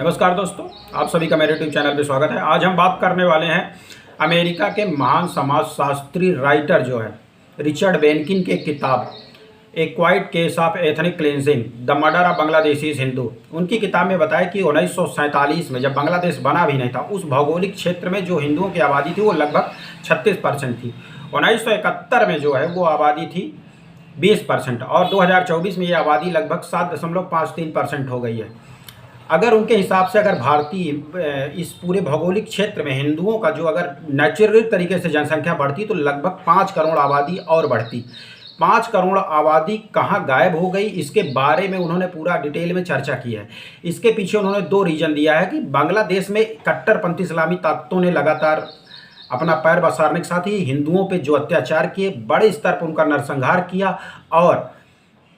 नमस्कार दोस्तों, आप सभी का मेरे यूट्यूब चैनल पे स्वागत है। आज हम बात करने वाले हैं अमेरिका के महान समाजशास्त्री राइटर जो है रिचर्ड बेनकिन की किताब a quiet case of ethnic cleansing the murder of Bangladeshis Hindu. उनकी किताब में बताया कि 1947 में जब बांग्लादेश बना भी नहीं था, उस भौगोलिक क्षेत्र में जो हिंदुओं की आबादी थी वो लगभग 36% थी। 1971 में जो है वो आबादी थी 20% और 2024 में ये आबादी लगभग 7.53% हो गई है। अगर उनके हिसाब से अगर भारतीय इस पूरे भौगोलिक क्षेत्र में हिंदुओं का जो अगर नेचुरल तरीके से जनसंख्या बढ़ती तो लगभग 5 करोड़ आबादी और बढ़ती। 5 करोड़ आबादी कहाँ गायब हो गई, इसके बारे में उन्होंने पूरा डिटेल में चर्चा की है। इसके पीछे उन्होंने 2 रीजन दिया है कि बांग्लादेश में कट्टरपंथी इस्लामी ताकतों ने लगातार अपना पैर पसारने के साथ ही हिंदुओं पे जो अत्याचार किए, बड़े स्तर पर उनका नरसंहार किया और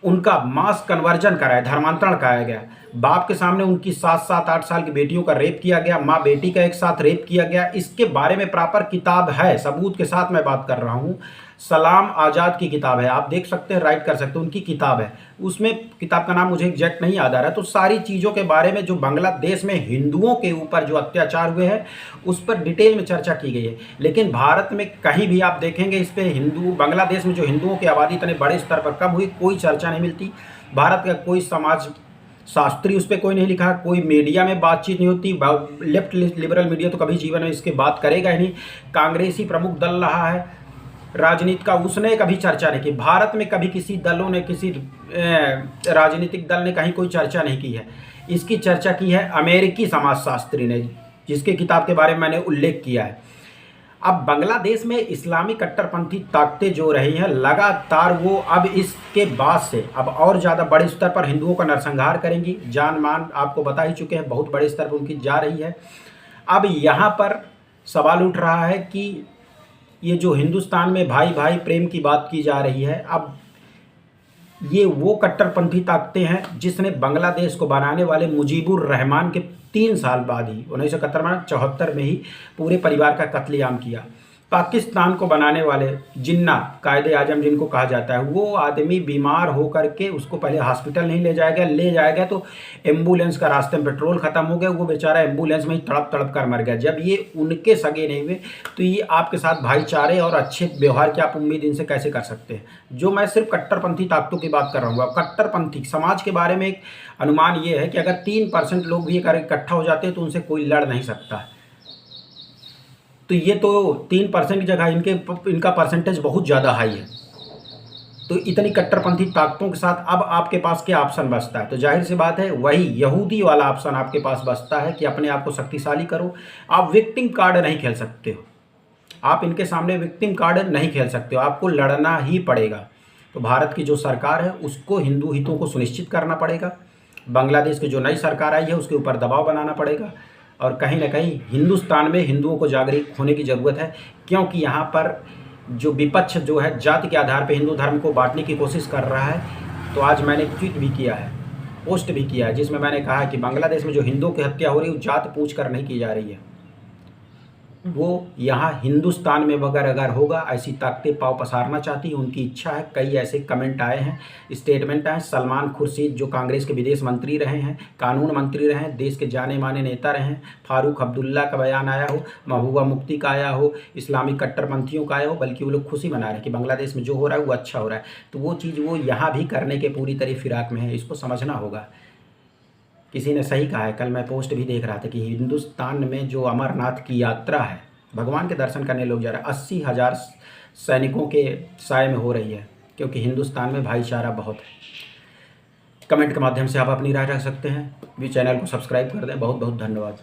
उनका मास कन्वर्जन कराया, धर्मांतरण कराया गया। बाप के सामने उनकी 7-7, 8 साल की बेटियों का रेप किया गया, माँ बेटी का एक साथ रेप किया गया। इसके बारे में प्रॉपर किताब है, सबूत के साथ मैं बात कर रहा हूँ। सलाम आज़ाद की किताब है, आप देख सकते हैं, राइट कर सकते हैं, उनकी किताब है। उसमें किताब का नाम मुझे एग्जैक्ट नहीं याद आ रहा है। तो सारी चीज़ों के बारे में जो बांग्लादेश में हिंदुओं के ऊपर जो अत्याचार हुए हैं उस पर डिटेल में चर्चा की गई है। लेकिन भारत में कहीं भी आप देखेंगे इस पर बांग्लादेश में जो हिंदुओं की आबादी इतने बड़े स्तर पर कब हुई, कोई चर्चा नहीं मिलती। भारत का कोई समाज शास्त्री उस पर कोई नहीं लिखा, कोई मीडिया में बातचीत नहीं होती। लेफ्ट लिबरल मीडिया तो कभी जीवन में इसके बात करेगा ही नहीं। कांग्रेसी प्रमुख दल रहा है राजनीति का, उसने कभी चर्चा नहीं की। भारत में कभी किसी दलों ने, किसी राजनीतिक दल ने कहीं कोई चर्चा नहीं की है। इसकी चर्चा की है अमेरिकी समाजशास्त्री ने, जिसके किताब के बारे में मैंने उल्लेख किया है। अब बांग्लादेश में इस्लामी कट्टरपंथी ताकतें जो रही हैं लगातार, वो अब इसके बाद से अब और ज़्यादा बड़े स्तर पर हिंदुओं का नरसंहार करेंगी। जान मान आपको बता ही चुके हैं, बहुत बड़े स्तर पर उनकी जा रही है। अब यहाँ पर सवाल उठ रहा है कि ये जो हिंदुस्तान में भाई भाई प्रेम की बात की जा रही है, अब ये वो कट्टरपंथी ताकतें हैं जिसने बांग्लादेश को बनाने वाले मुजीबुर रहमान के 3 साल बाद ही 1974 में ही पूरे परिवार का कत्लेआम किया। पाकिस्तान को बनाने वाले जिन्ना कायदे आजम जिनको कहा जाता है, वो आदमी बीमार होकर के उसको पहले हॉस्पिटल नहीं ले जाया गया तो एम्बुलेंस का रास्ते में पेट्रोल ख़त्म हो गया, वो बेचारा एम्बुलेंस में ही तड़प तड़प कर मर गया। जब ये उनके सगे नहीं हुए तो ये आपके साथ भाईचारे और अच्छे व्यवहार की आप उम्मीद इनसे कैसे कर सकते हैं। जो मैं सिर्फ कट्टरपंथी ताकतों की बात कर रहा हूँ। अब कट्टरपंथी समाज के बारे में एक अनुमान ये है कि अगर 3% लोग भी इकट्ठा हो जाते हैं तो उनसे कोई लड़ नहीं सकता है। तो ये तो 3% की जगह इनका परसेंटेज बहुत ज़्यादा हाई है। तो इतनी कट्टरपंथी ताकतों के साथ अब आपके पास क्या ऑप्शन बचता है? तो जाहिर सी बात है वही यहूदी वाला ऑप्शन आपके पास बचता है कि अपने आप को शक्तिशाली करो। आप विक्टिम कार्ड नहीं खेल सकते हो, आप इनके सामने विक्टिम कार्ड नहीं खेल सकते हो, आपको लड़ना ही पड़ेगा। तो भारत की जो सरकार है उसको हिंदू हितों को सुनिश्चित करना पड़ेगा। बांग्लादेश की जो नई सरकार आई है उसके ऊपर दबाव बनाना पड़ेगा और कहीं ना कहीं हिंदुस्तान में हिंदुओं को जागरूक होने की ज़रूरत है, क्योंकि यहाँ पर जो विपक्ष जो है जाति के आधार पर हिंदू धर्म को बांटने की कोशिश कर रहा है। तो आज मैंने ट्वीट भी किया है, पोस्ट भी किया है, जिसमें मैंने कहा कि बांग्लादेश में जो हिंदुओं की हत्या हो रही है वो जात पूछ कर नहीं की जा रही है, वो यहाँ हिंदुस्तान में अगर होगा। ऐसी ताकतें पाँव पसारना चाहती हैं, उनकी इच्छा है। कई ऐसे कमेंट आए हैं, स्टेटमेंट आए। सलमान खुर्शीद जो कांग्रेस के विदेश मंत्री रहे हैं, कानून मंत्री रहे हैं, देश के जाने माने नेता रहे हैं, फारूक अब्दुल्ला का बयान आया हो, महबूबा मुफ्ती का आया हो, इस्लामिक कट्टरपंथियों का आया हो, बल्कि वो लोग खुशी मना रहे हैं कि बांग्लादेश में जो हो रहा है वो अच्छा हो रहा है। तो वो चीज़ वो यहाँ भी करने के पूरी तरह फिराक में है, इसको समझना होगा। किसी ने सही कहा है, कल मैं पोस्ट भी देख रहा था कि हिंदुस्तान में जो अमरनाथ की यात्रा है, भगवान के दर्शन करने लोग जा रहे हैं, 80,000 सैनिकों के साय में हो रही है, क्योंकि हिंदुस्तान में भाईचारा बहुत है। कमेंट के माध्यम से आप अपनी राय रख सकते हैं। भी चैनल को सब्सक्राइब कर दें। बहुत बहुत धन्यवाद।